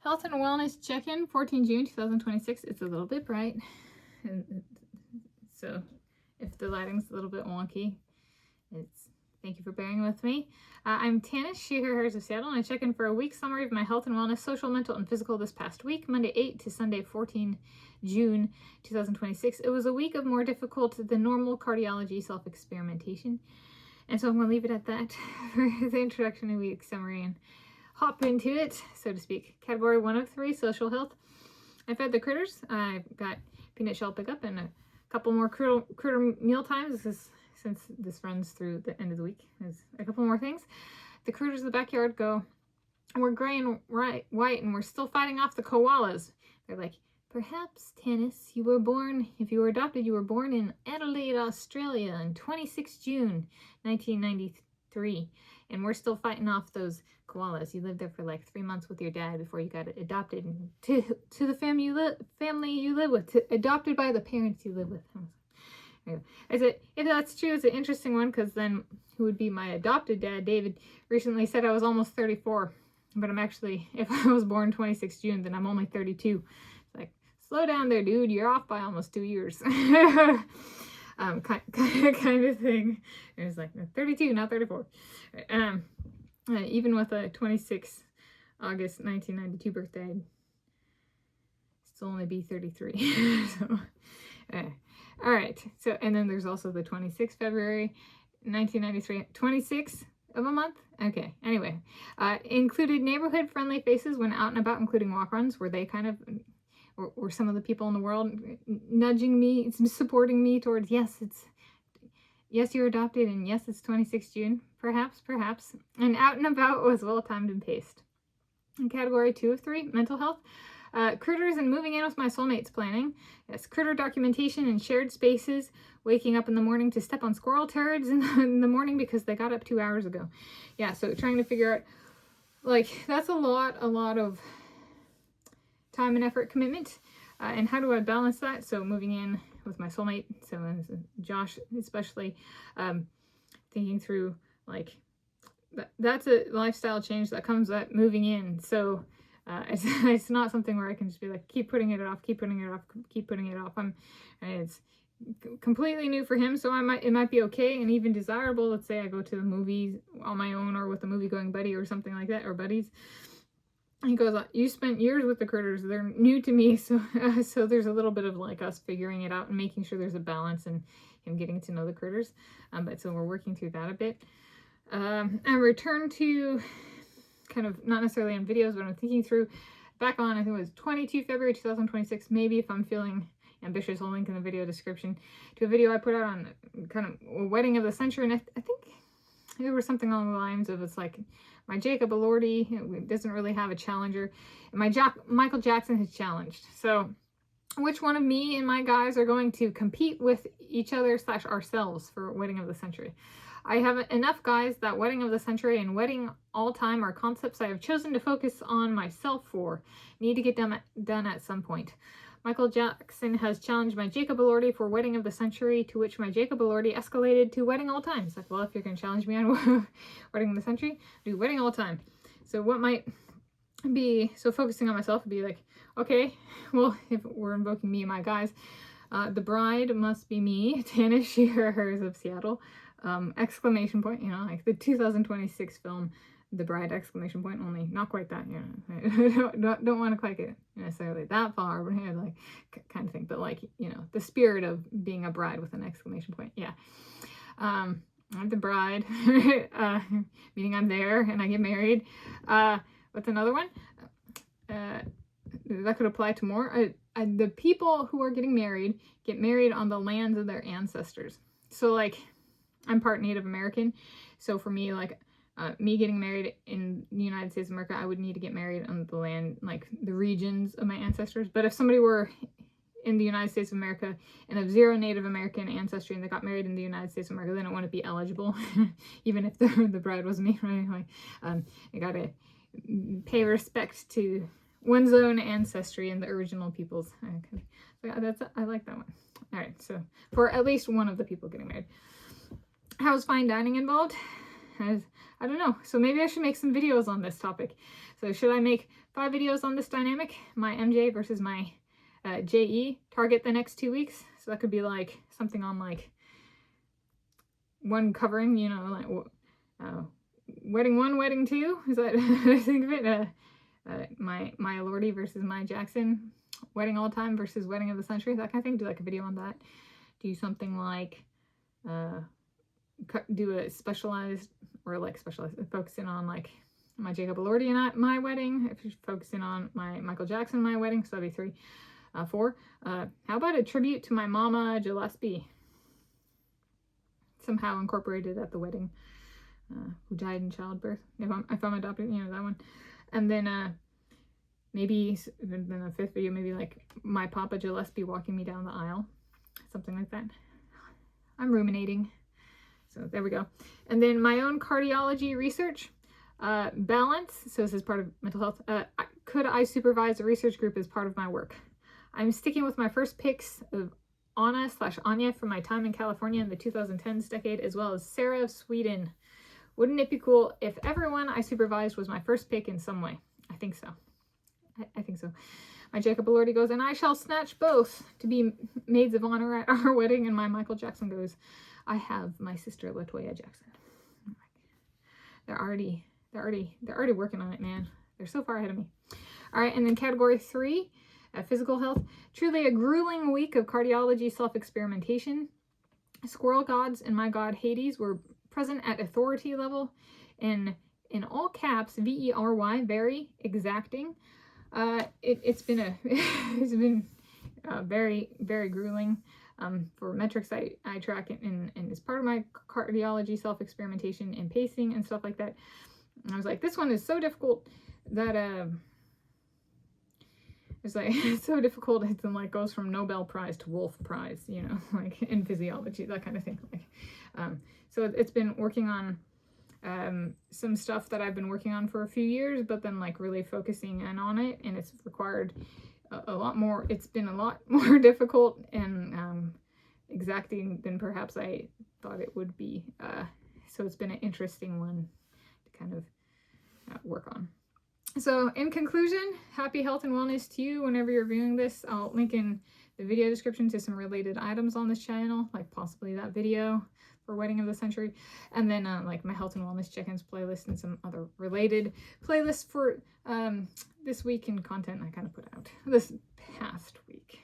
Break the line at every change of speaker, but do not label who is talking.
Health and Wellness Check-in, 14 June 2026. It's a little bit bright, and so if the lighting's a little bit wonky, thank you for bearing with me. I'm Tanis, She/Her/Hers of Seattle, and I check in for a week summary of my health and wellness, social, mental, and physical this past week, Monday 8 to Sunday 14 June 2026. It was a week of more difficult than normal cardiology self-experimentation, and so I'm going to leave it at that for the introduction and week summary and hop into it, so to speak. Category 1 of 3, social health. I fed the critters. I've got peanut shell pickup and a couple more critter meal times. Since this runs through the end of the week, there's a couple more things. The critters in the backyard go, we're gray and white, and we're still fighting off the koalas. They're like, perhaps, Tanis, you were born, if you were adopted, you were born in Adelaide, Australia on 26 June 1993. And we're still fighting off those koalas. You lived there for like 3 months with your dad before you got adopted to the family you live with, adopted by the parents you live with. I said, if that's true, it's an interesting one, because then who would be my adopted dad, David, recently said I was almost 34. But I'm actually, if I was born 26 June, then I'm only 32. It's like, slow down there, dude. You're off by almost 2 years. Kind of thing. It was like 32, not 34. Even with a 26 August 1992 birthday, I'd still only be 33. So, all right. So, and then there's also the 26th February 1993, 26 of a month. Okay. Anyway, included neighborhood friendly faces when out and about, including walk runs, where they kind of were some of the people in the world nudging me, supporting me towards, yes, you're adopted, and yes, it's 26 June, perhaps. And out and about was well-timed and paced. In category 2 of 3, mental health, critters and moving in with my soulmates planning. Yes, critter documentation and shared spaces, waking up in the morning to step on squirrel turds in the morning because they got up 2 hours ago. Yeah, so trying to figure out, like, that's a lot of time and effort commitment, and how do I balance that? So moving in with my soulmate, so Josh especially, thinking through, like, that's a lifestyle change that comes at moving in. So it's not something where I can just be like, keep putting it off. It's completely new for him, so it might be okay and even desirable. Let's say I go to the movies on my own or with a movie going buddy or something like that, or buddies. He goes, you spent years with the critters. They're new to me. So so there's a little bit of like us figuring it out and making sure there's a balance and him getting to know the critters. But so we're working through that a bit. I return to kind of not necessarily on videos, but I'm thinking through back on, I think it was 22 February 2026, maybe if I'm feeling ambitious, I'll link in the video description to a video I put out on kind of a wedding of the century. And I think there was something along the lines of, it's like, my Jacob Elordi doesn't really have a challenger, and my Michael Jackson has challenged. So which one of me and my guys are going to compete with each other / ourselves for wedding of the century? I have enough guys that wedding of the century and wedding all time are concepts I have chosen to focus on myself for. Need to get done at some point. Michael Jackson has challenged my Jacob Elordi for wedding of the century, to which my Jacob Elordi escalated to wedding all time. It's like, well, if you're going to challenge me on wedding of the century, do wedding all time. So what might be, so focusing on myself would be like, okay, well, if we're invoking me and my guys, the bride must be me, Tanis, She/Her/Hers of Seattle, exclamation point, you know, like the 2026 film, The Bride, exclamation point, only not quite that, you know, don't want to quite get necessarily that far, but like kind of thing, but like, you know, the spirit of being a bride with an exclamation point. Yeah. I'm the bride, meaning I'm there and I get married. What's another one? That could apply to more. The people who are getting married get married on the lands of their ancestors. So like, I'm part Native American. So for me, like, me getting married in the United States of America, I would need to get married on the land, like the regions of my ancestors. But if somebody were in the United States of America and of 0 Native American ancestry and they got married in the United States of America, then it wouldn't be eligible, even if the bride was me, right? Like, you gotta pay respect to one's own ancestry and the original peoples. Okay. So I like that one. All right, so for at least one of the people getting married. How is fine dining involved? I don't know. So maybe I should make some videos on this topic. So should I make 5 videos on this dynamic, my MJ versus my JE, target the next 2 weeks. So that could be like something on like one covering, you know, like wedding 1, wedding 2. Is that I think of it? My Lordy versus my Jackson, wedding all time versus wedding of the century, that kind of thing. Do like a video on that. Do something like do a specialized, or like specialized, focusing on like my Jacob Elordi and my wedding. If you're focusing on my Michael Jackson, my wedding, so that'd be 3. 4. How about a tribute to my mama Gillespie? Somehow incorporated at the wedding, who died in childbirth. If I'm adopted, you know, that one. And then maybe then the 5th video, maybe like my Papa Gillespie walking me down the aisle, something like that. I'm ruminating. So there we go. And then my own cardiology research, balance. So this is part of mental health. Could I supervise a research group as part of my work? I'm sticking with my first picks of Anna/Anya from my time in California in the 2010s decade, as well as Sarah of Sweden. Wouldn't it be cool if everyone I supervised was my first pick in some way? I think so. I think so. My Jacob Elordi goes, and I shall snatch both to be maids of honor at our wedding. And my Michael Jackson goes, I have my sister Latoya Jackson. They're already working on it, man. They're so far ahead of me. All right, and then category 3, physical health. Truly a grueling week of cardiology self-experimentation. Squirrel gods and my god Hades were present at authority level, in all caps, VERY, very exacting. It's been very, very grueling. For metrics I track and as part of my cardiology self-experimentation and pacing and stuff like that. And I was like, this one is so difficult that it's like it's so difficult it like goes from Nobel Prize to Wolf Prize, you know, like in physiology, that kind of thing. Like, so it's been working on some stuff that I've been working on for a few years, but then like really focusing in on it, and it's required a lot more. It's been a lot more difficult and exacting than perhaps I thought it would be. So it's been an interesting one to kind of work on. So in conclusion, happy health and wellness to you whenever you're viewing this. I'll link in the video description to some related items on this channel, like possibly that video for Wedding of the Century, and then like my health and wellness check-ins playlist and some other related playlists for this week and content I kind of put out this past week.